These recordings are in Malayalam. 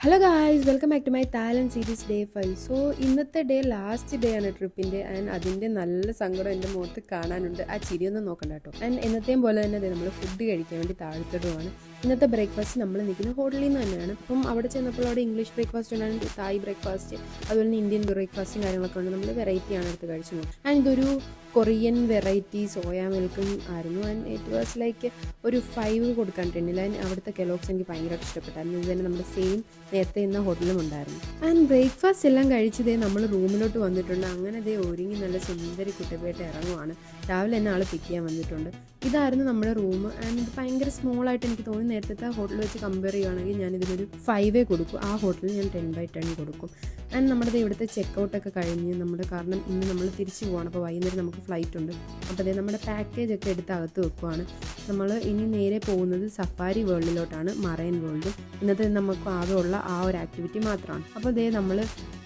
Hello guys, welcome back to my Thailand series day 5. So ഇന്നത്തെ ഡേ ലാസ്റ്റ് ഡേ ആണ് ട്രിപ്പിൻ്റെ. ആൻഡ് അതിൻ്റെ നല്ല സങ്കടം എൻ്റെ മുഖത്ത് കാണാനുണ്ട്. ആ ചിരിയൊന്നും നോക്കണ്ട കേട്ടോ. ആൻഡ് എന്നത്തെയും പോലെ തന്നെ നമ്മൾ ഫുഡ് കഴിക്കാൻ വേണ്ടി താഴ്ത്തിടുവാണ്. ഇന്നത്തെ ബ്രേക്ക്ഫാസ്റ്റ് നമ്മൾ നിൽക്കുന്ന ഹോട്ടലിൽ നിന്ന് തന്നെയാണ്. അപ്പം അവിടെ ചെന്നപ്പോൾ അവിടെ ഇംഗ്ലീഷ് ബ്രേക്ക്ഫാസ്റ്റ് ഉണ്ടായിരുന്നു, തായ് ബ്രേക്ക്ഫാസ്റ്റ്, അതുപോലെ തന്നെ ഇന്ത്യൻ ബ്രേക്ക്ഫാസ്റ്റും കാര്യങ്ങളൊക്കെ ഉണ്ട്. നമ്മൾ വെറൈറ്റിയാണ് എടുത്ത് കഴിച്ചത്. ആൻഡ് ഇതൊരു കൊറിയൻ വെറൈറ്റി സോയ മിൽക്കും ആയിരുന്നു. ആൻഡ് ഇറ്റ് വാസ് ലൈക്ക് ഒരു 5 കൊടുക്കാൻ ടെന്നില്ല. ആൻഡ് അവിടുത്തെ കെലോഗ്സ് എനിക്ക് ഭയങ്കരമായിട്ട് ഇഷ്ടപ്പെട്ടായിരുന്നു. ഇത് തന്നെ നമ്മുടെ സെയിം നേരത്തെ ഇന്ന ഹോട്ടലും ഉണ്ടായിരുന്നു. ആൻഡ് ബ്രേക്ക്ഫാസ്റ്റ് എല്ലാം കഴിച്ചതേ നമ്മൾ റൂമിലോട്ട് വന്നിട്ടുണ്ട്. അങ്ങനെ ദേ ഒരുങ്ങി നല്ല സുന്ദരി കുട്ടപ്പായിട്ട് ഇറങ്ങുവാണ്. രാവിലെ തന്നെ ആൾ പിക്ക് ചെയ്യാൻ വന്നിട്ടുണ്ട്. ഇതായിരുന്നു നമ്മുടെ റൂം. ആൻഡ് ഇത് ഭയങ്കര സ്മോളായിട്ട് എനിക്ക് തോന്നി. നേരത്തെ ഹോട്ടൽ വെച്ച് കമ്പയർ ചെയ്യുകയാണെങ്കിൽ ഞാനിതിനൊരു 5 കൊടുക്കും. ആ ഹോട്ടലിൽ ഞാൻ 10/10 കൊടുക്കും. ആൻഡ് നമ്മുടെ ഇവിടുത്തെ ചെക്കൗട്ടൊക്കെ കഴിഞ്ഞ് കാരണം ഇന്ന് നമ്മൾ തിരിച്ചു പോവാണ്. അപ്പോൾ വൈകുന്നേരം നമുക്ക് ഫ്ലൈറ്റ് ഉണ്ട്. അപ്പോൾ അതേ നമ്മുടെ പാക്കേജൊക്കെ എടുത്ത് അകത്ത് വെക്കുവാണ്. നമ്മൾ ഇനി നേരെ പോകുന്നത് സഫാരി വേൾഡിലോട്ടാണ്, മറൈൻ വേൾഡും. ഇന്നത്തെ നമുക്ക് ആകെ ഉള്ള ആ ഒരു ആക്ടിവിറ്റി മാത്രമാണ്. അപ്പോൾ അതേ നമ്മൾ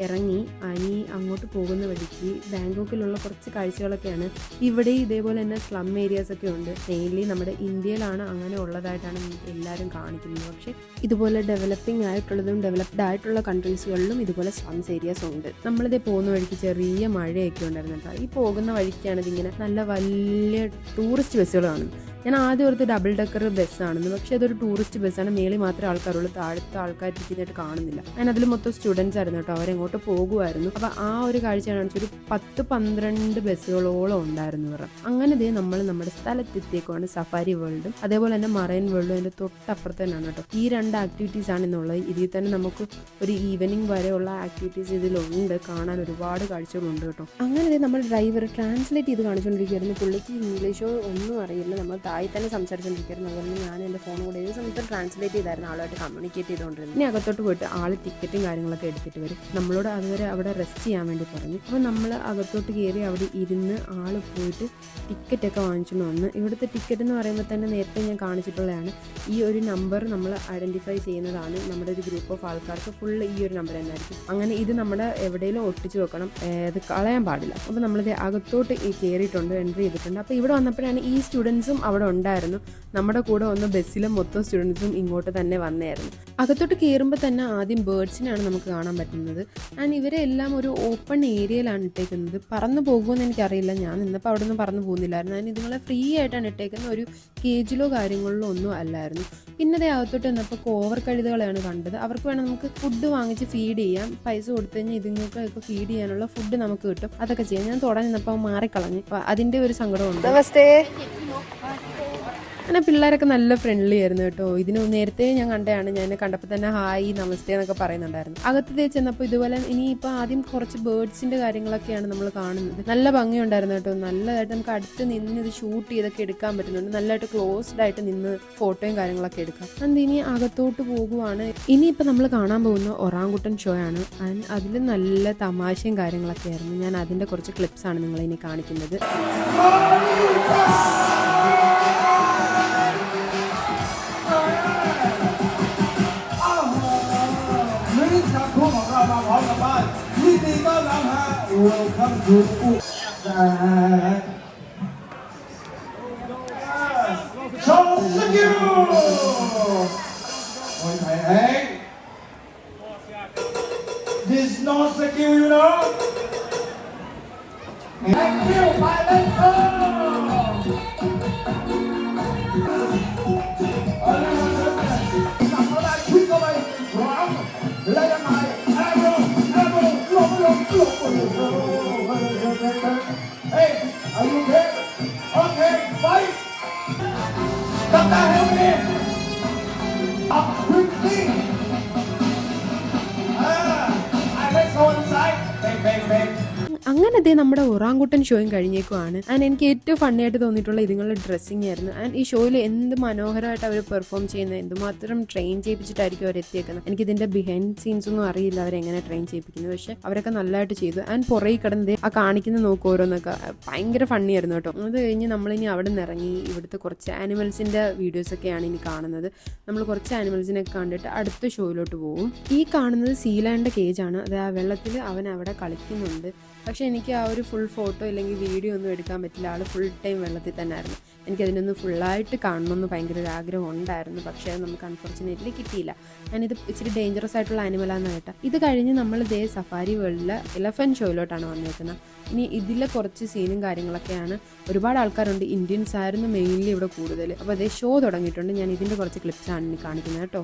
ഇറങ്ങി ഇനി അങ്ങോട്ട് പോകുന്ന വഴിക്ക് ബാങ്കോക്കിലുള്ള കുറച്ച് കാഴ്ചകളൊക്കെയാണ്. ഇവിടെ ഇതേപോലെ തന്നെ സ്ലം ഏരിയാസൊക്കെ ഉണ്ട്. മെയിൻലി നമ്മുടെ ഇന്ത്യയിലാണ് അങ്ങനെ ഉള്ളതായിട്ടാണ് എല്ലാവരും കാണിക്കുന്നത്. പക്ഷേ ഇതുപോലെ ഡെവലപ്പിംഗ് ആയിട്ടുള്ളതും ഡെവലപ്ഡ് ആയിട്ടുള്ള കൺട്രീസുകളിലും ഇതുപോലെ സ്ലംസ് ഏരിയാസ് ഉണ്ട്. നമ്മളിതേ പോകുന്ന വഴിക്ക് ചെറിയ മഴയൊക്കെ ഉണ്ടായിരുന്നു കേട്ടോ. ഈ പോകുന്ന വഴിക്കാണ് ഇതിങ്ങനെ നല്ല വലിയ ടൂറിസ്റ്റ് ബസ്സുകൾ കാണുന്നത്. ഞാൻ ആദ്യം ഓർത്ത് ഡബിൾ ഡെക്കർ ബസ്സാണെന്ന്, പക്ഷേ അതൊരു ടൂറിസ്റ്റ് ബസ്സാണ്. മേളിൽ മാത്രമേ ആൾക്കാരുള്ളൂ, താഴത്തെ ആൾക്കാർ ഇരിക്കുന്നതായിട്ട് കാണുന്നില്ല. ഞാൻ അതിൽ മൊത്തം സ്റ്റുഡൻസ് ആയിരുന്നു കേട്ടോ. അവരെങ്ങോട്ട് പോകുമായിരുന്നു. അപ്പോൾ ആ ഒരു കാഴ്ചയാണ് ഒരു 10-12 ബസ്സുകളോളം ഉണ്ടായിരുന്നു ഇവർ. അങ്ങനെ ഇതേ നമ്മൾ നമ്മുടെ സ്ഥലത്തെത്തിയേക്കുവാണ്, സഫാരി വേൾഡും അതേപോലെ തന്നെ മറൈൻ വേൾഡും അതിൻ്റെ തൊട്ടപ്പുറത്ത് തന്നെയാണ് കേട്ടോ. ഈ 2 ആക്ടിവിറ്റീസ് ആണ് ഇന്നുള്ളത്. ഇതിൽ തന്നെ നമുക്ക് ഒരു ഈവനിങ് വരെയുള്ള ആക്ടിവിറ്റീസ് ഇതിലുണ്ട്. കാണാൻ ഒരുപാട് കാഴ്ചകളുണ്ട് കേട്ടോ. അങ്ങനെ നമ്മൾ ഡ്രൈവർ ട്രാൻസ്ലേറ്റ് ചെയ്ത് കാണിച്ചുകൊണ്ടിരിക്കുകയായിരുന്നു. പുള്ളിക്ക് ഇംഗ്ലീഷോ ഒന്നും അറിയില്ല. നമ്മൾ തായി തന്നെ സംസാരിച്ചുകൊണ്ടിരിക്കുകയായിരുന്നു. അതുപോലെ ഞാൻ എൻ്റെ ഫോൺ കൂടെ ഏത് സമയത്ത് ട്രാൻസ്ലേറ്റ് ചെയ്തായിരുന്നു, ആളുമായിട്ട് കമ്മ്യൂണിക്കേറ്റ് ചെയ്തുകൊണ്ടിരുന്നു. ഇനി അകത്തോട്ട് പോയിട്ട് ആൾ ടിക്കറ്റും കാര്യങ്ങളൊക്കെ എടുത്തിട്ട് വരും. നമ്മളോട് അതുവരെ അവിടെ റെസ്റ്റ് ചെയ്യാൻ വേണ്ടി പറഞ്ഞു. അപ്പോൾ നമ്മൾ അകത്തോട്ട് കയറി അവിടെ ഇരുന്ന് ആൾ പോയിട്ട് ടിക്കറ്റൊക്കെ വാങ്ങിച്ചുകൊണ്ട് വന്ന്. ഇവിടുത്തെ ടിക്കറ്റ് എന്ന് പറയുമ്പോൾ തന്നെ നേരത്തെ ഞാൻ കാണിച്ചിട്ടുള്ളതാണ്. ഈ ഒരു നമ്പർ നമ്മൾ ഐഡൻറ്റിഫൈ ചെയ്യുന്നതാണ്. നമ്മുടെ ഒരു ഗ്രൂപ്പ് ഓഫ് ആൾക്കാർക്ക് ഫുള്ള് ഈ ഒരു നമ്പർ തന്നെയായിരിക്കും. അങ്ങനെ ഇത് നമ്മുടെ എവിടെയെങ്കിലും ഒട്ടിച്ച് വെക്കണം, ഇത് കളയാൻ പാടില്ല. അപ്പോൾ നമ്മളിത് അകത്തോട്ട് കയറിയിട്ടുണ്ട്, എൻട്രി ചെയ്തിട്ടുണ്ട്. അപ്പോൾ ഇവിടെ വന്നപ്പോഴാണ് ഈ സ്റ്റുഡൻസും അവിടെ ഉണ്ടായിരുന്നു. നമ്മുടെ കൂടെ വന്ന ബസ്സിലും മൊത്തം സ്റ്റുഡൻസും ഇങ്ങോട്ട് തന്നെ വന്നായിരുന്നു. അകത്തോട്ട് കയറുമ്പോൾ തന്നെ ആദ്യം ബേർഡ്സിനാണ് നമുക്ക് കാണാൻ പറ്റുന്നത്. ആൻഡ് ഇവരെ എല്ലാം ഒരു ഓപ്പൺ ഏരിയയിലാണ് ഇട്ടേക്കുന്നത്. പറന്നു പോകുമെന്ന് എനിക്കറിയില്ല. ഞാൻ നിന്നപ്പോൾ അവിടെ നിന്ന് പറന്നു പോകുന്നില്ലായിരുന്നു. ഞാൻ ഇതുങ്ങളെ ഫ്രീ ആയിട്ടാണ് ഇട്ടേക്കുന്നത്. ഒരു കേജിലോ കാര്യങ്ങളിലോ ഒന്നും അല്ലായിരുന്നു. പിന്നെ അതേ അകത്തോട്ട് വന്നപ്പോൾ കോവർ കഴുതകളെയാണ് കണ്ടത്. അവർക്ക് വേണം നമുക്ക് ഫുഡ് വാങ്ങിച്ച് ഫീഡ് ചെയ്യാം. പൈസ കൊടുത്തു കഴിഞ്ഞാൽ ഇതുങ്ങൾക്കൊക്കെ ഫീഡ് ചെയ്യാനുള്ള ഫുഡ് നമുക്ക് കിട്ടും. അതൊക്കെ ചെയ്യാം. ഞാൻ തുടങ്ങി നിന്നപ്പോൾ മാറിക്കളഞ്ഞു. അപ്പോൾ അതിൻ്റെ ഒരു സങ്കടമുണ്ട്. അങ്ങനെ പിള്ളേരൊക്കെ നല്ല ഫ്രണ്ട്ലി ആയിരുന്നു കേട്ടോ. ഇതിന് നേരത്തെ ഞാൻ കണ്ടതാണ്. ഞാൻ കണ്ടപ്പോൾ തന്നെ ഹായ് നമസ്തേ എന്നൊക്കെ പറയുന്നുണ്ടായിരുന്നു. അകത്തേ ചെന്നപ്പോൾ ഇതുപോലെ ഇനിയിപ്പോൾ ആദ്യം കുറച്ച് ബേർഡ്സിൻ്റെ കാര്യങ്ങളൊക്കെയാണ് നമ്മൾ കാണുന്നത്. നല്ല ഭംഗിയുണ്ടായിരുന്നു കേട്ടോ. നല്ലതായിട്ട് നമുക്ക് അടുത്ത് നിന്ന് ഇത് ഷൂട്ട് ചെയ്തൊക്കെ എടുക്കാൻ പറ്റുന്നുണ്ട്. നല്ലതായിട്ട് ക്ലോസ്ഡ് ആയിട്ട് നിന്ന് ഫോട്ടോയും കാര്യങ്ങളൊക്കെ എടുക്കാം. അത് ഇനി അകത്തോട്ട് പോകുവാണ്. ഇനിയിപ്പോൾ നമ്മൾ കാണാൻ പോകുന്ന ഒറാങ്കുട്ടൻ ഷോ ആണ്. ആൻഡ് അതിൽ നല്ല തമാശയും കാര്യങ്ങളൊക്കെ ആയിരുന്നു. ഞാൻ അതിൻ്റെ കുറച്ച് ക്ലിപ്സാണ് നിങ്ങളെ ഇനി കാണിക്കുന്നത്. Welcome to Show skill. Hey, this no skill, you know. Thank you, pilot. Hey, are you okay? Okay, fight! Doctor, help me! Up quickly! I let's go inside. Bang, bang, bang. അങ്ങനെ ദേ നമ്മുടെ ഒറാങ്കുട്ടൻ ഷോയും കഴിഞ്ഞേക്കുവാണ്. ആൻഡ് എനിക്ക് ഏറ്റവും ഫണ്ണിയായിട്ട് തോന്നിയിട്ടുള്ള ഇതുങ്ങളുടെ ഡ്രസ്സിങ് ആയിരുന്നു. ആൻഡ് ഈ ഷോയിൽ എന്ത് മനോഹരമായിട്ട് അവർ പെർഫോം ചെയ്യുന്നത്, എന്തുമാത്രം ട്രെയിൻ ചെയ്യിപ്പിച്ചിട്ടായിരിക്കും അവർ എത്തിയേക്കുന്നത്. എനിക്കിതിൻ്റെ ബിഹൈൻഡ് സീൻസ് ഒന്നും അറിയില്ല അവരെങ്ങനെ ട്രെയിൻ ചെയ്യിപ്പിക്കുന്നത്. പക്ഷേ അവരൊക്കെ നല്ലതായിട്ട് ചെയ്തു. ആൻഡ് പുറകെ കിടന്നത് ആ കാണിക്കുന്ന നോക്കും ഓരോന്നൊക്കെ ഭയങ്കര ഫണ്ണിയായിരുന്നു കേട്ടോ. അത് കഴിഞ്ഞ് നമ്മളിനി അവിടെ നിന്ന് ഇറങ്ങി ഇവിടുത്തെ കുറച്ച് ആനിമൽസിൻ്റെ വീഡിയോസൊക്കെയാണ് ഇനി കാണുന്നത്. നമ്മൾ കുറച്ച് ആനിമൽസിനൊക്കെ കണ്ടിട്ട് അടുത്ത ഷോയിലോട്ട് പോകും. ഈ കാണുന്നത് സീലാൻഡ് കേജാണ്. അത് ആ വെള്ളത്തിൽ അവൻ അവിടെ കളിക്കുന്നുണ്ട്. പക്ഷേ എനിക്ക് എനിക്ക് ആ ഒരു ഫുൾ ഫോട്ടോ അല്ലെങ്കിൽ വീഡിയോ ഒന്നും എടുക്കാൻ പറ്റില്ല. ആൾ ഫുൾ ടൈം വെള്ളത്തിൽ തന്നെ ആയിരുന്നു. എനിക്കതിനൊന്ന് ഫുള്ളായിട്ട് കാണണമെന്ന് ഭയങ്കര ഒരു ആഗ്രഹം ഉണ്ടായിരുന്നു. പക്ഷേ അത് നമുക്ക് അൺഫോർച്ചുനേറ്റ്ലി കിട്ടിയില്ല. ഞാനിത് ഇച്ചിരി ഡേഞ്ചറസ് ആയിട്ടുള്ള ആനിമലാന്ന് കേട്ടോ. ഇത് കഴിഞ്ഞ് നമ്മൾ ദേ സഫാരി വേൾഡിലെ എലഫൻറ്റ് ഷോയിലോട്ടാണ് വന്നേക്കുന്നത്. ഇനി ഇതിലെ കുറച്ച് സീനും കാര്യങ്ങളൊക്കെയാണ്. ഒരുപാട് ആൾക്കാരുണ്ട്, ഇന്ത്യൻസ് ആയിരുന്നു മെയിൻലി ഇവിടെ കൂടുതൽ. അപ്പോൾ അതേ ഷോ തുടങ്ങിയിട്ടുണ്ട്. ഞാൻ ഇതിൻ്റെ കുറച്ച് ക്ലിപ്സാണ് ഇനി കാണിക്കുന്നത് കേട്ടോ.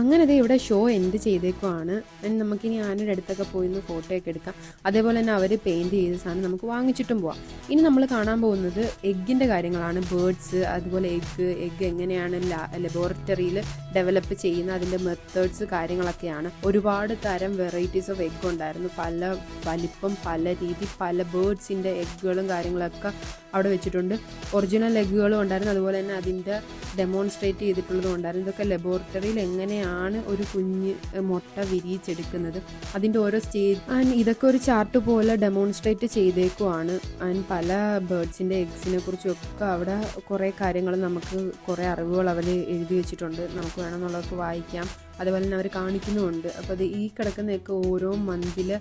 അങ്ങനെ ദേ ഇവിടെ ഷോ എൻഡ് ചെയ്തേക്കുവാണ്. നമുക്കിനി ആനയുടെ അടുത്തൊക്കെ പോയി ഒന്ന് ഫോട്ടോ ഒക്കെ എടുക്കാം. അതേപോലെ തന്നെ അവർ പെയിൻറ് ചെയ്ത സാധനം നമുക്ക് വാങ്ങിച്ചിട്ടും പോവാം. ഇനി നമ്മൾ കാണാൻ പോകുന്നത് എഗ്ഗിൻ്റെ കാര്യങ്ങളാണ്. ബേർഡ്സ്, അതുപോലെ എഗ്ഗ് എങ്ങനെയാണ് ലബോറട്ടറിയിൽ ഡെവലപ്പ് ചെയ്യുന്ന അതിൻ്റെ മെത്തേഡ്സ് കാര്യങ്ങളൊക്കെയാണ്. ഒരുപാട് തരം വെറൈറ്റീസ് ഓഫ് എഗ്ഗ് ഉണ്ടായിരുന്നു. പല വലിപ്പം, പല രീതി, പല ബേർഡ്സിൻ്റെ എഗ്ഗുകളും കാര്യങ്ങളൊക്കെ അവിടെ വെച്ചിട്ടുണ്ട്. ഒറിജിനൽ എഗ്ഗുകളും ഉണ്ടായിരുന്നു. അതുപോലെ തന്നെ അതിൻ്റെ ഡെമോൺസ്ട്രേറ്റ് ചെയ്തിട്ടുള്ളതും ഉണ്ടായിരുന്നു. ഇതൊക്കെ ലബോറട്ടറിയിൽ എങ്ങനെയാണ് ഒരു കുഞ്ഞ് മുട്ട വിരിയിച്ചെടുക്കുന്നത്, അതിൻ്റെ ഓരോ സ്റ്റേജ് ആൻഡ് ഇതൊക്കെ ഒരു ചാർട്ട് പോലെ ഡെമോൺസ്ട്രേറ്റ് ചെയ്തേക്കുവാണ്. ആൻഡ് പല ബേർഡ്സിൻ്റെ എഗ്സിനെ കുറിച്ചൊക്കെ അവിടെ കുറേ കാര്യങ്ങൾ, നമുക്ക് കുറേ അറിവുകൾ അവർ എഴുതി വെച്ചിട്ടുണ്ട്. നമുക്ക് വേണമെന്നുള്ളവർക്ക് വായിക്കാം. അതുപോലെ തന്നെ അവർ കാണിക്കുന്നുമുണ്ട്. അപ്പോൾ അത് ഈ കിടക്കുന്നതൊക്കെ ഓരോ മന്തിലെ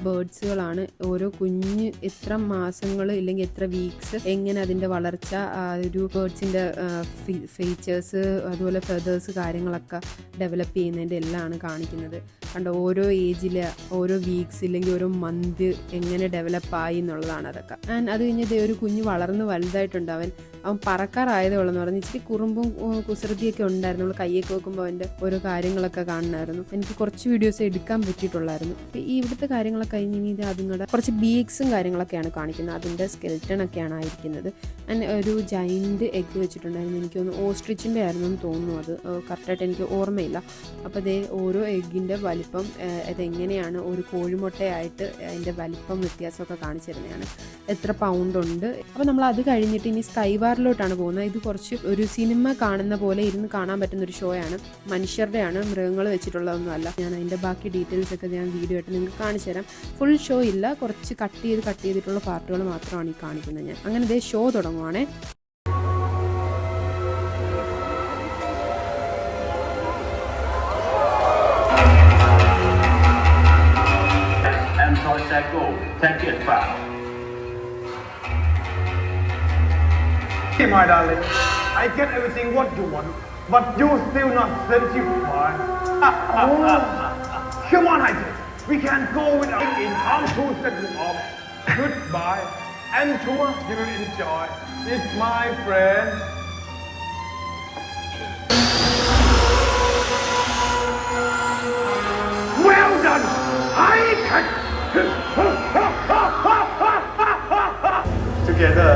ബേർഡ്സുകളാണ്. ഓരോ കുഞ്ഞ് എത്ര മാസങ്ങൾ ഇല്ലെങ്കിൽ എത്ര വീക്സ്, എങ്ങനെ അതിൻ്റെ വളർച്ച, ഒരു ബേർഡ്സിൻ്റെ ഫീച്ചേഴ്സ്, അതുപോലെ ഫെദേഴ്സ് കാര്യങ്ങളൊക്കെ ഡെവലപ്പ് ചെയ്യുന്നതിൻ്റെ എല്ലാമാണ് കാണിക്കുന്നത്. കണ്ട ഓരോ ഏജിൽ, ഓരോ വീക്സ് ഇല്ലെങ്കിൽ ഓരോ മന്ത് എങ്ങനെ ഡെവലപ്പായി എന്നുള്ളതാണ് അതൊക്കെ. ആൻഡ് അത് കഴിഞ്ഞ് ഒരു കുഞ്ഞ് വളർന്ന് വലുതായിട്ടുണ്ട്. അവൻ പറക്കാറായതേ ഉള്ളെന്ന് പറഞ്ഞ് ഇച്ചിരി കുറുമ്പും കുസൃതിയൊക്കെ ഉണ്ടായിരുന്നു. നമ്മൾ കയ്യൊക്കെ വെക്കുമ്പോൾ അവൻ്റെ ഓരോ കാര്യങ്ങളൊക്കെ കാണുമായിരുന്നു. എനിക്ക് കുറച്ച് വീഡിയോസ് എടുക്കാൻ പറ്റിയിട്ടുള്ളായിരുന്നു. ഈ ഇവിടുത്തെ കാര്യങ്ങളൊക്കെ കഴിഞ്ഞ് ഇനി ഇത് അതുങ്ങളുടെ കുറച്ച് ബീക്സും കാര്യങ്ങളൊക്കെയാണ് കാണിക്കുന്നത്. അതിൻ്റെ സ്കെൽറ്റൺ ഒക്കെയാണ് ആയിരിക്കുന്നത്. ആൻഡ് ഒരു ജൈൻറ്റ് എഗ്ഗ് വെച്ചിട്ടുണ്ടായിരുന്നു. എനിക്ക് തോന്നുന്നു ഓസ്ട്രിച്ചിൻ്റെ ആയിരുന്നു എന്ന് തോന്നുന്നു. അത് കറക്റ്റായിട്ട് എനിക്ക് ഓർമ്മയില്ല. അപ്പോൾ അതേ ഓരോ എഗ്ഗിൻ്റെ വലിപ്പം, അതെങ്ങനെയാണ് ഒരു കോഴിമുട്ടയായിട്ട് അതിൻ്റെ വലിപ്പം വ്യത്യാസമൊക്കെ കാണിച്ചു തരുന്നതാണ്. എത്ര പൗണ്ട് ഉണ്ട്. അപ്പോൾ നമ്മൾ അത് കഴിഞ്ഞിട്ട് ഇനി സ്കൈ വാറിലോട്ടാണ് പോകുന്നത്. ഇത് കുറച്ച് ഒരു സിനിമ കാണുന്ന പോലെ ഇരുന്ന് കാണാൻ പറ്റുന്ന ഒരു ഷോ ആണ്. മനുഷ്യരുടെയാണ്, മൃഗങ്ങൾ വെച്ചിട്ടുള്ളതൊന്നും അല്ല. ഞാൻ അതിൻ്റെ ബാക്കി ഡീറ്റെയിൽസ് ഒക്കെ ഞാൻ വീഡിയോ ആയിട്ട് നിങ്ങൾക്ക് കാണിച്ചു തരാം. ഫുൾ ഷോ ഇല്ല, കുറച്ച് കട്ട് ചെയ്തിട്ടുള്ള പാർട്ടുകൾ മാത്രമാണ് ഈ കാണിക്കുന്നത്. ഞാൻ അങ്ങനെ ഇതേ show തുടങ്ങുവാണേ. Hey, my darling, I get everything what you want, but you still not satisfied. Come on, I said, we can go without in arm to set you off. Goodbye, and sure you will enjoy. It's my friend. Well done, I can. Together.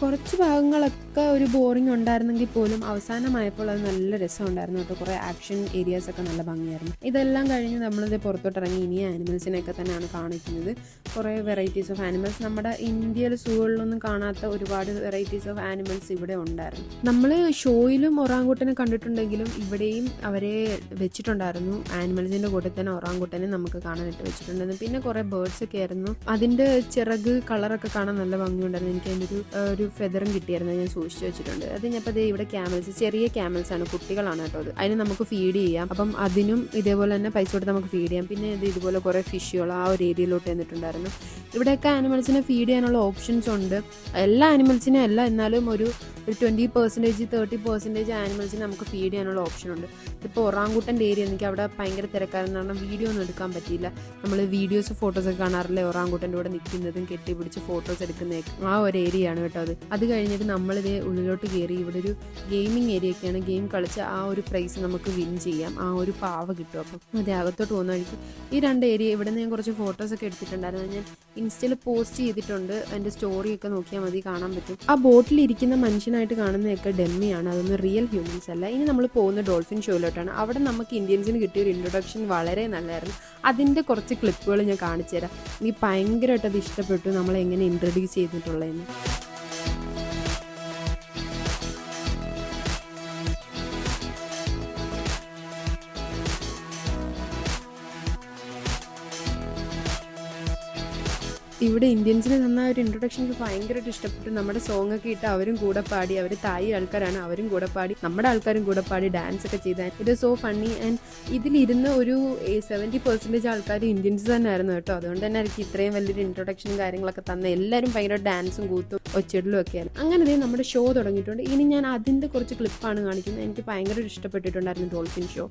കുറച്ച് ഭാഗങ്ങളൊക്കെ ഒരു ബോറിംഗ് ഉണ്ടായിരുന്നെങ്കിൽ പോലും അവസാനമായപ്പോൾ അത് നല്ല രസമുണ്ടായിരുന്നു കേട്ടോ. കുറേ ആക്ഷൻ ഏരിയാസ് ഒക്കെ നല്ല ഭംഗിയായിരുന്നു. ഇതെല്ലാം കഴിഞ്ഞ് നമ്മളിത് പുറത്തോട്ട് ഇറങ്ങി ഇനി ആനിമൽസിനെയൊക്കെ തന്നെയാണ് കാണിക്കുന്നത്. കുറേ വെറൈറ്റീസ് ഓഫ് ആനിമൽസ്, നമ്മുടെ ഇന്ത്യയിൽ സൂകളിലൊന്നും കാണാത്ത ഒരുപാട് വെറൈറ്റീസ് ഓഫ് ആനിമൽസ് ഇവിടെ ഉണ്ടായിരുന്നു. നമ്മൾ ഷോയിലും ഒറാങ്കുട്ടനെ കണ്ടിട്ടുണ്ടെങ്കിലും ഇവിടെയും അവരെ വെച്ചിട്ടുണ്ടായിരുന്നു. ആനിമൽസിൻ്റെ കൂടെ തന്നെ ഒറാങ്കുട്ടനെ നമുക്ക് കാണാനായിട്ട് വെച്ചിട്ടുണ്ടായിരുന്നു. പിന്നെ കുറേ ബേർഡ്സ് ഒക്കെ ആയിരുന്നു. അതിൻ്റെ ചിറക് കളറൊക്കെ കാണാൻ നല്ല ഭംഗിയുണ്ടായിരുന്നു. എനിക്ക് അതിൻ്റെ ഒരു ഫെദറും കിട്ടിയായിരുന്നു, ഞാൻ സൂക്ഷിച്ചു വെച്ചിട്ടുണ്ട്. അത് ഞാനിപ്പോൾ ഇവിടെ ക്യാമൽസ്, ചെറിയ ക്യാമൽസ് ആണ്, കുട്ടികളാണ് കേട്ടോ. അത് അതിന് നമുക്ക് ഫീഡ് ചെയ്യാം. അപ്പം അതിനും ഇതേപോലെ തന്നെ പൈസ കൊടുത്ത് നമുക്ക് ഫീഡ് ചെയ്യാം. പിന്നെ ഇതുപോലെ കുറേ ഫിഷുകൾ ആ ഒരു ഏരിയയിലോട്ട് വന്നിട്ടുണ്ടായിരുന്നു. ഇവിടെയൊക്കെ ആനിമൽസിനെ ഫീഡ് ചെയ്യാനുള്ള ഓപ്ഷൻസ് ഉണ്ട്. എല്ലാ ആനിമൽസിനും അല്ല, എന്നാലും ഒരു 20%, 30% ആനിമൽസിന് നമുക്ക് ഫീഡ് ചെയ്യാനുള്ള ഓപ്ഷൻ ഉണ്ട്. ഇപ്പോൾ ഒറാങ്കുട്ടൻ്റെ ഏരിയ എനിക്ക് അവിടെ ഭയങ്കര തിരക്കാരെന്ന് പറഞ്ഞാൽ വീഡിയോ ഒന്നും എടുക്കാൻ പറ്റിയില്ല. നമ്മൾ വീഡിയോസ് ഫോട്ടോസൊക്കെ കാണാറില്ലേ ഒറാങ്കുട്ടൻ്റെ കൂടെ നിൽക്കുന്നതും കെട്ടിപ്പിടിച്ച് ഫോട്ടോസ് എടുക്കുന്ന ആ ഒരു ഏരിയ ആണ് കേട്ടോ. അത് കഴിഞ്ഞിട്ട് നമ്മളിതേ ഉള്ളിലോട്ട് കയറി. ഇവിടെ ഒരു ഗെയിമിംഗ് ഏരിയ ഒക്കെയാണ്. ഗെയിം കളിച്ച് ആ ഒരു പ്രൈസ് നമുക്ക് വിൻ ചെയ്യാം. ആ ഒരു പാവ കിട്ടും. അപ്പം അതേ അകത്തോട്ട് പോകുന്ന വഴിക്ക് ഈ 2 ഏരിയ ഇവിടെ നിന്ന് ഞാൻ കുറച്ച് ഫോട്ടോസൊക്കെ എടുത്തിട്ടുണ്ടായിരുന്നു. ഞാൻ ഇൻസ്റ്റയിൽ പോസ്റ്റ് ചെയ്തിട്ടുണ്ട്. അതിൻ്റെ സ്റ്റോറിയൊക്കെ നോക്കിയാൽ മതി, കാണാൻ പറ്റും. ആ ബോട്ടിലിരിക്കുന്ന മനുഷ്യനായിട്ട് കാണുന്നതൊക്കെ ഡെമ്മിയാണ്, അതൊന്നും റിയൽ ഹ്യൂമൻസ് അല്ല. ഇനി നമ്മൾ പോകുന്ന ഡോൾഫിൻ ഷോയിലോട്ടാണ്. അവിടെ നമുക്ക് ഇന്ത്യൻസിന് കിട്ടിയ ഒരു ഇൻട്രൊഡക്ഷൻ വളരെ നല്ലതായിരുന്നു. അതിൻ്റെ കുറച്ച് ക്ലിപ്പുകൾ ഞാൻ കാണിച്ചു തരാം. എനിക്ക് ഭയങ്കരമായിട്ട് അത് ഇഷ്ടപ്പെട്ടു, നമ്മളെങ്ങനെ ഇൻട്രൊഡ്യൂസ് ചെയ്തിട്ടുള്ളതെന്ന്. ഇവിടെ ഇന്ത്യൻസിന് തന്ന ഒരു ഇൻട്രൊഡക്ഷൻ എനിക്ക് ഭയങ്കരമായിട്ട് ഇഷ്ടപ്പെട്ടു. നമ്മുടെ സോങ് ഒക്കെ ഇട്ട് അവരും കൂടെ പാടി, അവർ തായ് ആൾക്കാരാണ്, അവരും കൂടെ പാടി, നമ്മുടെ ആൾക്കാരും കൂടെ പാടി ഡാൻസ് ഒക്കെ ചെയ്താൽ ഇത് സോ ഫണ്ണി. ആൻഡ് ഇതിലിരുന്ന് ഒരു 70% ആൾക്കാർ ഇന്ത്യൻസ് തന്നെ ആയിരുന്നു കേട്ടോ. അതുകൊണ്ട് തന്നെ എനിക്ക് ഇത്രയും വലിയൊരു ഇൻട്രൊഡക്ഷനും കാര്യങ്ങളൊക്കെ തന്നെ. എല്ലാവരും ഭയങ്കര ഡാൻസും കൂത്തും ഒച്ചിടലും ഒക്കെയാണ്. അങ്ങനെ നമ്മുടെ ഷോ തുടങ്ങിയിട്ടുണ്ട്. ഇനി ഞാൻ അതിൻ്റെ കുറച്ച് ക്ലിപ്പാണ് കാണിക്കുന്നത്. എനിക്ക് ഭയങ്കര ഇഷ്ടപ്പെട്ടിട്ടുണ്ടായിരുന്നു ഡോൾഫിൻ ഷോ.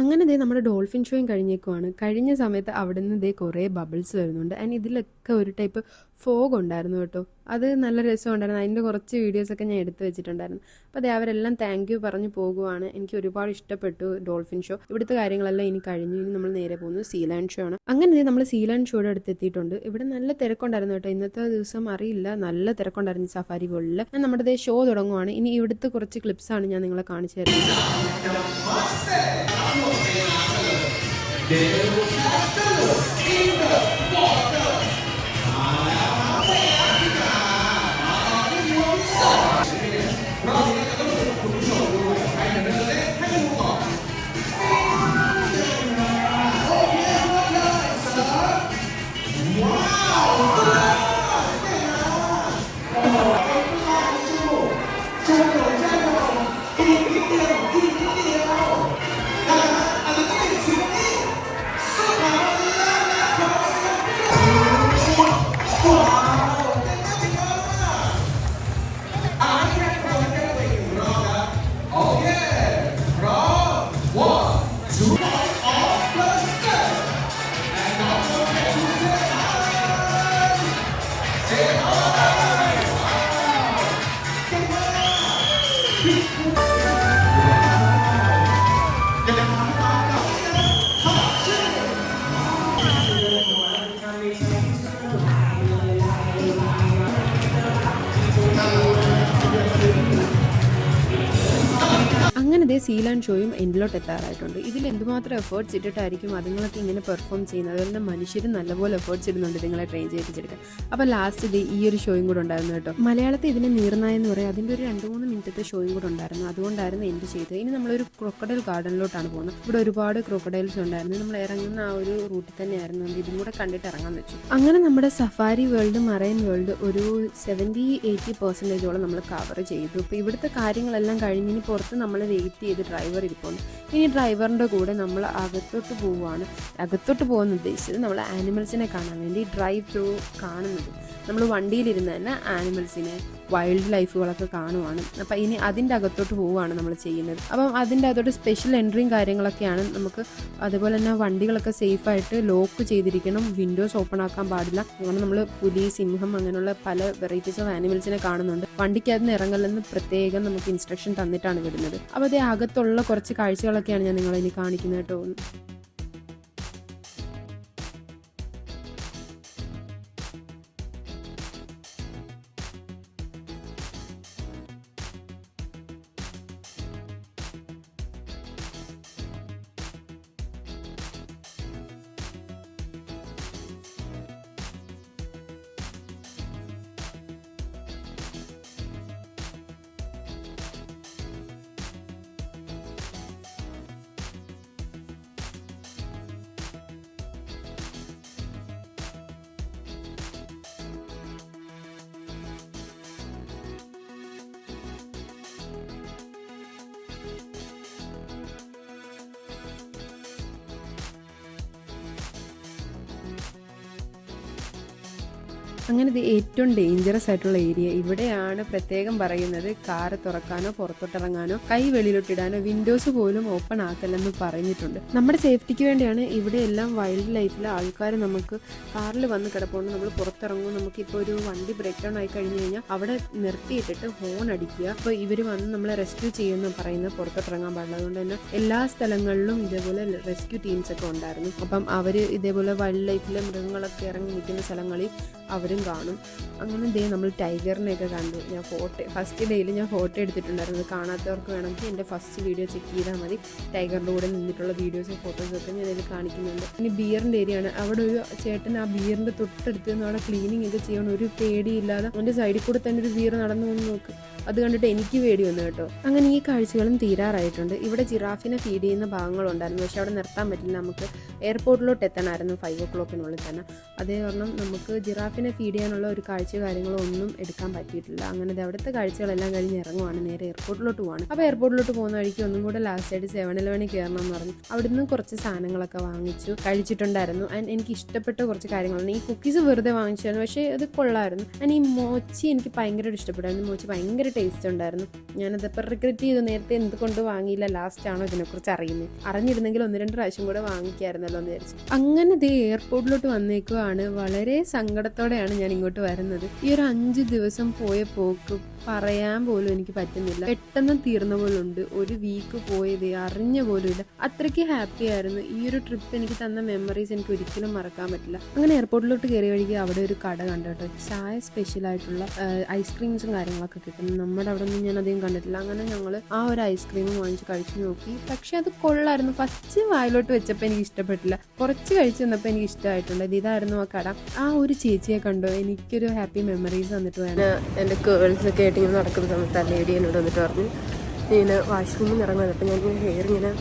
അങ്ങനെ നമ്മുടെ ഡോൾഫിൻ ഷോയും കഴിഞ്ഞേക്കുവാണ്. കഴിഞ്ഞ സമയത്ത് അവിടെ നിന്ന് കുറേ ബബിൾസ് വരുന്നുണ്ട്. ആൻഡ് ഇതിലൊക്കെ ഒരു ടൈപ്പ് ഫോഗ് ഉണ്ടായിരുന്നു കേട്ടോ. അത് നല്ല രസമുണ്ടായിരുന്നു. അതിൻ്റെ കുറച്ച് വീഡിയോസൊക്കെ ഞാൻ എടുത്ത് വെച്ചിട്ടുണ്ടായിരുന്നു. അപ്പോൾ അവരെല്ലാം താങ്ക് യു പറഞ്ഞ് പോകുവാണ്. എനിക്ക് ഒരുപാട് ഇഷ്ടപ്പെട്ടു ഡോൾഫിൻ ഷോ. ഇവിടുത്തെ കാര്യങ്ങളെല്ലാം ഇനി കഴിഞ്ഞു. ഇനി നമ്മൾ നേരെ പോകുന്നത് സീലാൻഡ് ഷോ ആണ്. അങ്ങനെ നമ്മൾ സീലാൻഡ് ഷോയുടെ അടുത്ത് എത്തിയിട്ടുണ്ട്. ഇവിടെ നല്ല തിരക്കുണ്ടായിരുന്നു കേട്ടോ. ഇന്നത്തെ ദിവസം അറിയില്ല, നല്ല തിരക്കുണ്ടായിരുന്നു സഫാരി വേൾഡിൽ. ഞാൻ നമ്മുടെ ഷോ തുടങ്ങുവാണ്. ഇനി ഇവിടുത്തെ കുറച്ച് ക്ലിപ്സാണ് ഞാൻ നിങ്ങളെ കാണിച്ചു തരുന്നത്. അങ്ങനെ ദേ സീലാൻഡ് ഷോയും എൻഡിലോട്ട് എത്താറായിട്ടുണ്ട്. ഇതിൽ എന്തുമാത്രം എഫേർട്സ് ഇട്ടിട്ടായിരിക്കും അതുങ്ങളൊക്കെ ഇങ്ങനെ പെർഫോം ചെയ്യുന്നത്. അതുപോലെ തന്നെ മനുഷ്യരും നല്ലപോലെ എഫേർട്സ് ഇടുന്നുണ്ട് നിങ്ങളെ ട്രെയിൻ ചെയ്യിപ്പിച്ചെടുക്കാൻ. അപ്പോൾ ലാസ്റ്റ് ഇത് ഈ ഒരു ഷോയും കൂടെ ഉണ്ടായിരുന്നു കേട്ടോ. മലയാളത്തിൽ ഇതിനെ നീർനായ എന്ന് പറയും. അതിൻ്റെ ഒരു 2-3 മിനിറ്റത്തെ ഷോയും കൂടെ ഉണ്ടായിരുന്നു. അതുകൊണ്ടായിരുന്നു എൻഡ് ചെയ്തത്. ഇനി നമ്മളൊരു ക്രൊക്കഡൈൽ ഗാർഡനിലോട്ടാണ് പോകുന്നത്. ഇവിടെ ഒരുപാട് ക്രൊക്കഡൈൽസ് ഉണ്ടായിരുന്നു. നമ്മൾ ഇറങ്ങുന്ന ആ ഒരു റൂട്ടിൽ തന്നെയായിരുന്നു. ഇതും കൂടെ കണ്ടിട്ട് ഇറങ്ങാൻ വെച്ചു. അങ്ങനെ നമ്മുടെ സഫാരി വേൾഡ്, മറൈൻ വേൾഡ് ഒരു 70-80% നമ്മൾ കവർ ചെയ്തു. ഇപ്പോൾ ഇവിടുത്തെ കാര്യങ്ങളെല്ലാം കഴിഞ്ഞ് ഇനി പുറത്ത് നമ്മൾ വെയിറ്റ് ചെയ്ത് ഡ്രൈവർ ഇരിപ്പുണ്ട്. ഇനി ഡ്രൈവറിൻ്റെ കൂടെ നമ്മൾ അകത്തോട്ട് പോവുകയാണ്. അകത്തോട്ട് പോകുന്ന ഉദ്ദേശിച്ചത് നമ്മൾ ആനിമൽസിനെ കാണാൻ വേണ്ടി ഡ്രൈവ് ത്രൂ കാണുന്നത്. നമ്മൾ വണ്ടിയിലിരുന്ന് തന്നെ ആനിമൽസിനെ, വൈൽഡ് ലൈഫുകളൊക്കെ കാണുവാണ്. അപ്പം ഇനി അതിൻ്റെ അകത്തോട്ട് പോവുകയാണ് നമ്മൾ ചെയ്യുന്നത്. അപ്പം അതിൻ്റെ അകത്തോട്ട് സ്പെഷ്യൽ എൻട്രിയും കാര്യങ്ങളൊക്കെയാണ് നമുക്ക്. അതുപോലെ തന്നെ വണ്ടികളൊക്കെ സേഫായിട്ട് ലോക്ക് ചെയ്തിരിക്കണം, വിൻഡോസ് ഓപ്പൺ ആക്കാൻ പാടില്ല. അങ്ങനെ നമ്മൾ പുലി, സിംഹം അങ്ങനെയുള്ള പല വെറൈറ്റീസ് ഓഫ് ആനിമൽസിനെ കാണുന്നുണ്ട്. വണ്ടിക്കകത്ത് നിന്ന് ഇറങ്ങലെന്ന് പ്രത്യേകം നമുക്ക് ഇൻസ്ട്രക്ഷൻ തന്നിട്ടാണ് വിടുന്നത്. അപ്പോൾ അതേ അകത്തുള്ള കുറച്ച് കാഴ്ചകളൊക്കെയാണ് ഞാൻ നിങ്ങളെ ഇനി കാണിക്കുന്നത് കേട്ടോ. അങ്ങനെ ഇത് ഏറ്റവും ഡേഞ്ചറസ് ആയിട്ടുള്ള ഏരിയ ഇവിടെയാണ്. പ്രത്യേകം പറയുന്നത് കാറ് തുറക്കാനോ പുറത്തോട്ടിറങ്ങാനോ കൈ വെളിയിലോട്ടിടാനോ വിൻഡോസ് പോലും ഓപ്പൺ ആക്കല്ലെന്ന് പറഞ്ഞിട്ടുണ്ട്. നമ്മുടെ സേഫ്റ്റിക്ക് വേണ്ടിയാണ്. ഇവിടെ എല്ലാം വൈൽഡ് ലൈഫിലെ ആൾക്കാർ നമുക്ക് കാറിൽ വന്ന് കിടപ്പുണ്ട്. നമ്മൾ പുറത്തിറങ്ങും. നമുക്കിപ്പോൾ ഒരു വണ്ടി ബ്രേക്ക് ഡൗൺ ആയി കഴിഞ്ഞ് കഴിഞ്ഞാൽ അവിടെ നിർത്തിയിട്ടിട്ട് ഹോൺ അടിക്കുക. അപ്പോൾ ഇവർ വന്ന് നമ്മളെ റെസ്ക്യൂ ചെയ്യുമെന്ന് പറയുന്നത് പുറത്തോട്ടിറങ്ങാൻ പാടില്ല. അതുകൊണ്ട് തന്നെ എല്ലാ സ്ഥലങ്ങളിലും ഇതേപോലെ റെസ്ക്യൂ ടീംസ് ഒക്കെ ഉണ്ടായിരുന്നു. അപ്പം അവർ ഇതേപോലെ വൈൽഡ് ലൈഫിലെ മൃഗങ്ങളൊക്കെ ഇറങ്ങി നിൽക്കുന്ന സ്ഥലങ്ങളിൽ അവരും കാണും. അങ്ങനെ ദേ നമ്മൾ ടൈഗറിനെയൊക്കെ കണ്ടു. ഞാൻ ഫസ്റ്റ് ഡേയിൽ ഞാൻ ഫോട്ടോ എടുത്തിട്ടുണ്ടായിരുന്നു. കാണാത്തവർക്ക് വേണമെങ്കിൽ എൻ്റെ ഫസ്റ്റ് വീഡിയോ ചെക്ക് ചെയ്താൽ മതി. ടൈഗറിൻ്റെ കൂടെ നിന്നിട്ടുള്ള വീഡിയോസും ഫോട്ടോസൊക്കെ ഞാൻ ഇതിൽ കാണിക്കുന്നുണ്ട്. ഇനി ബിയറിൻ്റെ ഏരിയയാണ്. അവിടെ ഒരു ചേട്ടൻ ആ ബിയറിൻ്റെ തൊട്ടടുത്ത് നിന്ന് അവിടെ ക്ലീനിങ് ഒക്കെ ചെയ്യണം. ഒരു പേടിയില്ലാതെ അവൻ്റെ സൈഡിൽ കൂടെ തന്നെ ഒരു ബിയർ നടന്നു വന്ന് നോക്ക്. അത് കണ്ടിട്ട് എനിക്ക് പേടി വന്നു കേട്ടോ. അങ്ങനെ ഈ കാഴ്ചകളും തീരാറായിട്ടുണ്ട്. ഇവിടെ ജിറാഫിനെ ഫീഡ് ചെയ്യുന്ന ഭാഗങ്ങളുണ്ടായിരുന്നു. പക്ഷെ അവിടെ നിർത്താൻ പറ്റില്ല. നമുക്ക് എയർപോർട്ടിലോട്ട് എത്തണമായിരുന്നു 5 o'clock തന്നെ. അതേ കാരണം നമുക്ക് ജിറാഫിനെ ഫീഡ് ചെയ്യാനുള്ള ഒരു കാഴ്ച കാര്യങ്ങളോ ഒന്നും എടുക്കാൻ പറ്റിയിട്ടില്ല. അങ്ങനെ അവിടുത്തെ കാഴ്ചകളെല്ലാം കഴിഞ്ഞ് ഇറങ്ങുവാണ്. നേരെ എയർപോർട്ടിലോട്ട് പോവാണ്. അപ്പോൾ എയർപോർട്ടിലോട്ട് പോകുന്ന വഴിക്ക് ഒന്നും കൂടെ ലാസ്റ്റ് ആയിട്ട് 7-11 കയറണം എന്ന് പറഞ്ഞു. അവിടുന്ന് കുറച്ച് സാധനങ്ങളൊക്കെ വാങ്ങിച്ചു കഴിച്ചിട്ടുണ്ടായിരുന്നു. ആൻഡ് എനിക്ക് ഇഷ്ടപ്പെട്ട കുറച്ച് കാര്യങ്ങളാണ്. ഈ കുക്കീസ് വെറുതെ വാങ്ങിച്ചായിരുന്നു, പക്ഷേ അത് കൊള്ളായിരുന്നു. ആൻഡ് ഈ മോച്ചി എനിക്ക് ഭയങ്കരമായിട്ട് ഇഷ്ടപ്പെട്ടായിരുന്നു. മോച്ചി ഭയങ്കര ടേസ്റ്റ് ഉണ്ടായിരുന്നു. ഞാനതിപ്പോൾ റിഗ്രറ്റ് ചെയ്തു, നേരത്തെ എന്തുകൊണ്ട് വാങ്ങിയില്ല. ലാസ്റ്റ് ആണോ ഇതിനെക്കുറിച്ച് അറിയുന്നത്. അറിഞ്ഞിരുന്നെങ്കിൽ 1-2 പ്രാവശ്യം കൂടെ വാങ്ങിക്കായിരുന്നല്ലോ എന്ന് വിചാരിച്ചു. അങ്ങനെ ദേ എയർപോർട്ടിലോട്ട് വന്നേക്കുവാണ്. വളരെ സങ്കടത്തോടെയാണ് ഞാൻ ഇങ്ങോട്ട് വരുന്നത്. ഈ ഒരു 5 ദിവസം പോയ പോക്ക് പറയാൻ പോലും എനിക്ക് പറ്റുന്നില്ല. പെട്ടെന്ന് തീർന്ന പോലുണ്ട്. ഒരു വീക്ക് പോയത് അറിഞ്ഞ പോലും ഇല്ല. അത്രയ്ക്ക് ഹാപ്പി ആയിരുന്നു. ഈ ഒരു ട്രിപ്പ് എനിക്ക് തന്ന മെമ്മറീസ് എനിക്ക് ഒരിക്കലും മറക്കാൻ പറ്റില്ല. അങ്ങനെ എയർപോർട്ടിലോട്ട് കയറിയ വഴിക്ക് അവിടെ ഒരു കട കണ്ടു കേട്ടോ. ചായ സ്പെഷ്യലായിട്ടുള്ള ഐസ്ക്രീംസും കാര്യങ്ങളൊക്കെ കിട്ടും. നമ്മുടെ അവിടെ ഒന്നും ഞാൻ അധികം കണ്ടിട്ടില്ല. അങ്ങനെ ഞങ്ങൾ ആ ഒരു ഐസ്ക്രീമും വാങ്ങിച്ച് കഴിച്ചു നോക്കി. പക്ഷെ അത് കൊള്ളായിരുന്നു. ഫസ്റ്റ് വായിലോട്ട് വെച്ചപ്പോൾ എനിക്ക് ഇഷ്ടപ്പെട്ടില്ല. കുറച്ച് കഴിച്ച് വന്നപ്പോൾ എനിക്ക് ഇഷ്ടമായിട്ടുണ്ട്. ഇതായിരുന്നു ആ കട. ആ ഒരു ചേച്ചിയെ കണ്ടോ, എനിക്കൊരു ഹാപ്പി മെമ്മറീസ് വന്നിട്ട് വേണം. എൻ്റെ ഗേൾസൊക്കെ ആയിട്ട് ഇങ്ങനെ നടക്കുന്ന സമയത്ത് ആ ലേഡി എന്നോട് വന്നിട്ട് പറഞ്ഞു, ഇങ്ങനെ വാഷ്റൂമിൽ നിന്ന് ഇറങ്ങുന്നത്. അപ്പോൾ ഞാനിങ്ങനെ ഹെയർ ഇങ്ങനെ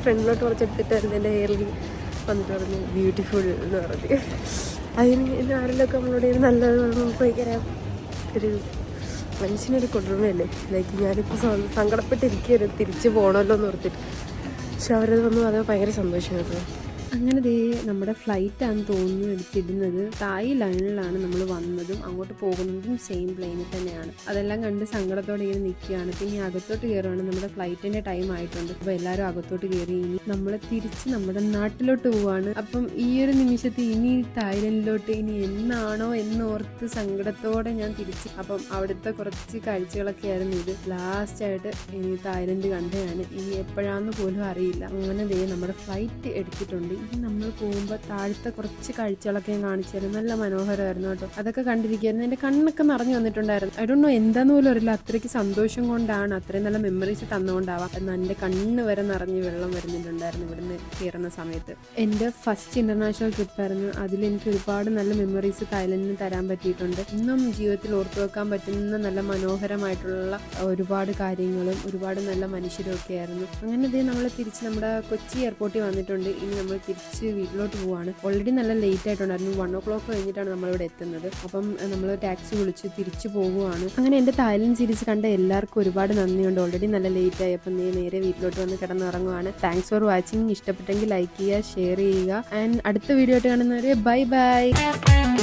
ഫ്രണ്ടിലോട്ട് കുറച്ചെടുത്തിട്ടായിരുന്നു എൻ്റെ ഹെയറിൽ വന്നിട്ട് പറഞ്ഞു ബ്യൂട്ടിഫുൾ എന്ന് പറഞ്ഞു. അതിന് ആരെങ്കിലുമൊക്കെ നമ്മളോട് നല്ലത് നമുക്ക് ഭയങ്കര ഒരു മനുഷ്യനൊരു കുളിർമയല്ലേ. ലൈക്ക് ഞാനിപ്പോൾ സങ്കടപ്പെട്ടിരിക്കുകയായിരുന്നു തിരിച്ച് പോകണമല്ലോ എന്ന് ഓർത്തിട്ട്. പക്ഷെ അവരത് വന്നു അത് ഭയങ്കര സന്തോഷമായിരുന്നു. അങ്ങനെ ദേ നമ്മുടെ ഫ്ലൈറ്റാന്ന് തോന്നുന്നു എടുത്തിടുന്നത്. തായ്ലൻഡിലാണ് നമ്മൾ വന്നതും അങ്ങോട്ട് പോകുന്നതും സെയിം പ്ലെയിനിൽ തന്നെയാണ്. അതെല്ലാം കണ്ട് സങ്കടത്തോടെ ഇങ്ങനെ നിൽക്കുകയാണ്. പിന്നെ അകത്തോട്ട് കയറുകയാണ്. നമ്മുടെ ഫ്ലൈറ്റിന്റെ ടൈം ആയിട്ടുണ്ട്. അപ്പോൾ എല്ലാവരും അകത്തോട്ട് കയറി. ഇനി നമ്മൾ തിരിച്ച് നമ്മുടെ നാട്ടിലോട്ട് പോവാണ്. അപ്പം ഈ ഒരു നിമിഷത്തിൽ ഇനി തായ്ലൻഡിലോട്ട് ഇനി എന്നാണോ എന്നോർത്ത് സങ്കടത്തോടെ ഞാൻ തിരിച്ച്. അപ്പം അവിടുത്തെ കുറച്ച് കാഴ്ചകളൊക്കെ ആയിരുന്നു ഇത്. ലാസ്റ്റ് ആയിട്ട് ഇനി തായ്ലൻഡ് കണ്ടതാണ്. ഇനി എപ്പോഴാന്ന് പോലും അറിയില്ല. അങ്ങനെ ദേ നമ്മുടെ ഫ്ലൈറ്റ് എടുത്തിട്ടുണ്ട്. ഇനി നമ്മൾ പോകുമ്പോൾ താഴത്തെ കുറച്ച് കാഴ്ചകളൊക്കെ ഞാൻ കാണിച്ചാലും നല്ല മനോഹരമായിരുന്നു കേട്ടോ. അതൊക്കെ കണ്ടിരിക്കുകയായിരുന്നു. എൻ്റെ കണ്ണൊക്കെ നിറഞ്ഞു വന്നിട്ടുണ്ടായിരുന്നു. ഐ ഡോണ്ട് നോ എന്താന്ന് പോലും അറിയില്ല. അത്രയ്ക്ക് സന്തോഷം കൊണ്ടാണ്, അത്രയും നല്ല മെമ്മറീസ് തന്നുകൊണ്ടാവാം എന്നാൽ എൻ്റെ കണ്ണ് വരെ നിറഞ്ഞ് വെള്ളം വരുന്നുണ്ടായിരുന്നു ഇവിടുന്ന് കയറുന്ന സമയത്ത്. എൻ്റെ ഫസ്റ്റ് ഇന്റർനാഷണൽ ട്രിപ്പായിരുന്നു. അതിലെനിക്ക് ഒരുപാട് നല്ല മെമ്മറീസ് തായ്ലൻഡിന് തരാൻ പറ്റിയിട്ടുണ്ട്. ഇന്നും ജീവിതത്തിൽ ഓർത്തു വെക്കാൻ പറ്റുന്ന നല്ല മനോഹരമായിട്ടുള്ള ഒരുപാട് കാര്യങ്ങളും ഒരുപാട് നല്ല മനുഷ്യരും ഒക്കെ ആയിരുന്നു. അങ്ങനെ ഇതേ നമ്മൾ തിരിച്ച് നമ്മുടെ കൊച്ചി എയർപോർട്ടിൽ വന്നിട്ടുണ്ട്. ഇനി നമ്മൾ തിരിച്ച് വീട്ടിലോട്ട് പോവാണ്. ഓൾറെഡി നല്ല ലേറ്റ് ആയിട്ടുണ്ടായിരുന്നു. 1 o'clock കഴിഞ്ഞിട്ടാണ് നമ്മളിവിടെ എത്തുന്നത്. അപ്പം നമ്മൾ ടാക്സി വിളിച്ച് തിരിച്ചു പോകുവാണ്. അങ്ങനെ എൻ്റെ തായ്ലൻഡ് സീരീസ് കണ്ട എല്ലാവർക്കും ഒരുപാട് നന്ദിയുണ്ട്. ഓൾറെഡി നല്ല ലേറ്റ് ആയി. അപ്പം നീ നേരെ വീട്ടിലോട്ട് വന്ന് കിടന്നുറങ്ങുവാണ്. Thanks for watching. ഇഷ്ടപ്പെട്ടെങ്കിൽ ലൈക്ക് ചെയ്യുക, ഷെയർ ചെയ്യുക. ആൻഡ് അടുത്ത വീഡിയോ ആയിട്ട് കാണുന്നവരെ ബൈ ബൈ.